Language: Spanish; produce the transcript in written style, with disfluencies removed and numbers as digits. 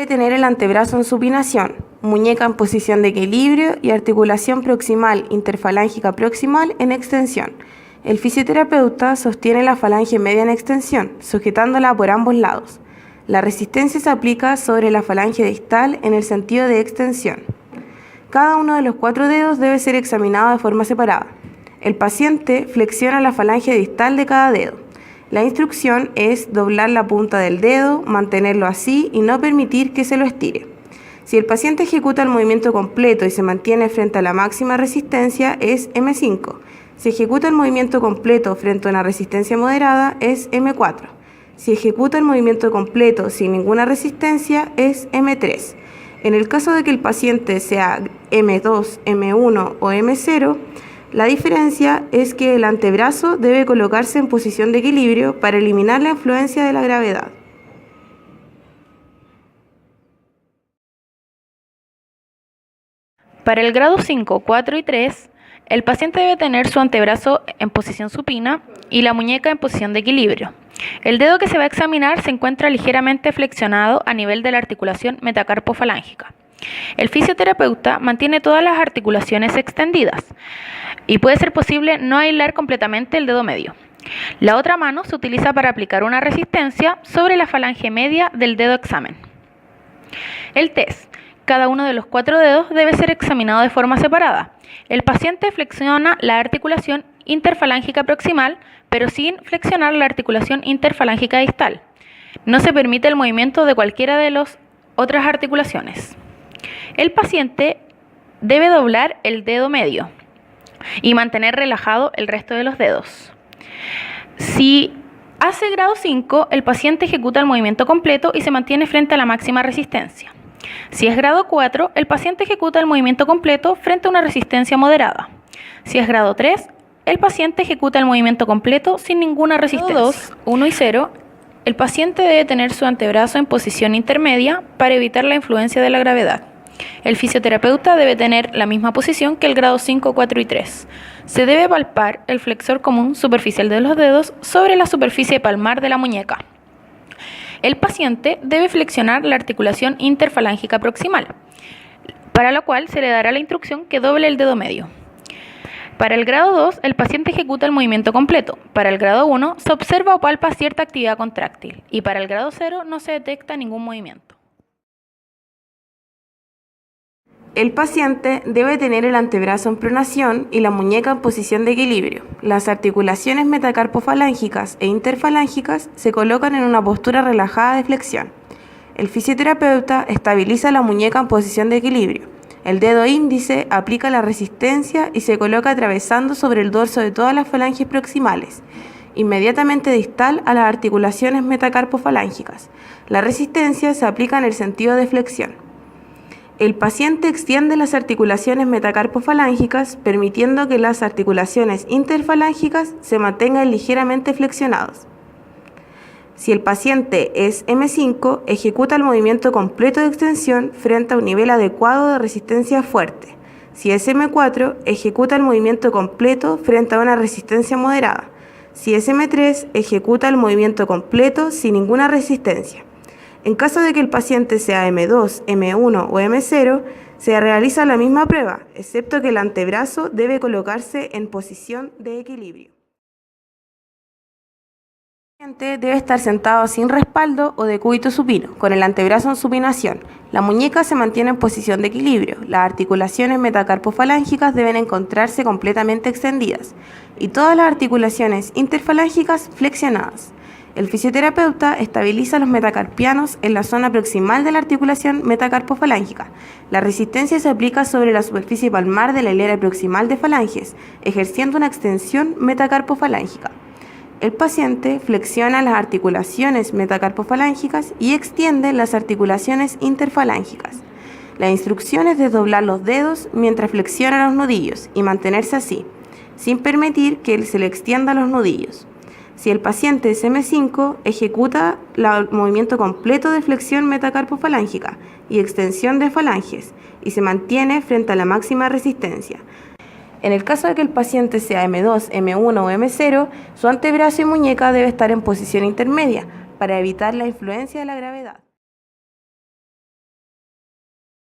debe tener el antebrazo en supinación, muñeca en posición de equilibrio y articulación proximal interfalángica proximal en extensión. El fisioterapeuta sostiene la falange media en extensión, sujetándola por ambos lados. La resistencia se aplica sobre la falange distal en el sentido de extensión. Cada uno de los 4 dedos debe ser examinado de forma separada. El paciente flexiona la falange distal de cada dedo. La instrucción es doblar la punta del dedo, mantenerlo así y no permitir que se lo estire. Si el paciente ejecuta el movimiento completo y se mantiene frente a la máxima resistencia, es M5. Si ejecuta el movimiento completo frente a una resistencia moderada, es M4. Si ejecuta el movimiento completo sin ninguna resistencia, es M3. En el caso de que el paciente sea M2, M1 o M0, la diferencia es que el antebrazo debe colocarse en posición de equilibrio para eliminar la influencia de la gravedad. Para el grado 5, 4 y 3, el paciente debe tener su antebrazo en posición supina y la muñeca en posición de equilibrio. El dedo que se va a examinar se encuentra ligeramente flexionado a nivel de la articulación metacarpofalángica. El fisioterapeuta mantiene todas las articulaciones extendidas y puede ser posible no aislar completamente el dedo medio. La otra mano se utiliza para aplicar una resistencia sobre la falange media del dedo examen. El test. Cada uno de los 4 dedos debe ser examinado de forma separada. El paciente flexiona la articulación interfalángica proximal, pero sin flexionar la articulación interfalángica distal. No se permite el movimiento de cualquiera de las otras articulaciones. El paciente debe doblar el dedo medio y mantener relajado el resto de los dedos. Si hace grado 5, el paciente ejecuta el movimiento completo y se mantiene frente a la máxima resistencia. Si es grado 4, el paciente ejecuta el movimiento completo frente a una resistencia moderada. Si es grado 3, el paciente ejecuta el movimiento completo sin ninguna resistencia. Grado 2, 1 y 0, el paciente debe tener su antebrazo en posición intermedia para evitar la influencia de la gravedad. El fisioterapeuta debe tener la misma posición que el grado 5, 4 y 3. Se debe palpar el flexor común superficial de los dedos sobre la superficie palmar de la muñeca. El paciente debe flexionar la articulación interfalángica proximal, para lo cual se le dará la instrucción que doble el dedo medio. Para el grado 2, el paciente ejecuta el movimiento completo. Para el grado 1, se observa o palpa cierta actividad contráctil. Y para el grado 0, no se detecta ningún movimiento. El paciente debe tener el antebrazo en pronación y la muñeca en posición de equilibrio. Las articulaciones metacarpofalángicas e interfalángicas se colocan en una postura relajada de flexión. El fisioterapeuta estabiliza la muñeca en posición de equilibrio. El dedo índice aplica la resistencia y se coloca atravesando sobre el dorso de todas las falanges proximales, inmediatamente distal a las articulaciones metacarpofalángicas. La resistencia se aplica en el sentido de flexión. El paciente extiende las articulaciones metacarpofalángicas, permitiendo que las articulaciones interfalángicas se mantengan ligeramente flexionadas. Si el paciente es M5, ejecuta el movimiento completo de extensión frente a un nivel adecuado de resistencia fuerte. Si es M4, ejecuta el movimiento completo frente a una resistencia moderada. Si es M3, ejecuta el movimiento completo sin ninguna resistencia. En caso de que el paciente sea M2, M1 o M0, se realiza la misma prueba, excepto que el antebrazo debe colocarse en posición de equilibrio. El paciente debe estar sentado sin respaldo o de cúbito supino, con el antebrazo en supinación. La muñeca se mantiene en posición de equilibrio. Las articulaciones metacarpofalángicas deben encontrarse completamente extendidas y todas las articulaciones interfalángicas flexionadas. El fisioterapeuta estabiliza los metacarpianos en la zona proximal de la articulación metacarpofalángica. La resistencia se aplica sobre la superficie palmar de la hilera proximal de falanges, ejerciendo una extensión metacarpofalángica. El paciente flexiona las articulaciones metacarpofalángicas y extiende las articulaciones interfalángicas. La instrucción es de doblar los dedos mientras flexiona los nudillos y mantenerse así, sin permitir que se le extiendan los nudillos. Si el paciente es M5, ejecuta el movimiento completo de flexión metacarpofalángica y extensión de falanges y se mantiene frente a la máxima resistencia. En el caso de que el paciente sea M2, M1 o M0, su antebrazo y muñeca debe estar en posición intermedia para evitar la influencia de la gravedad.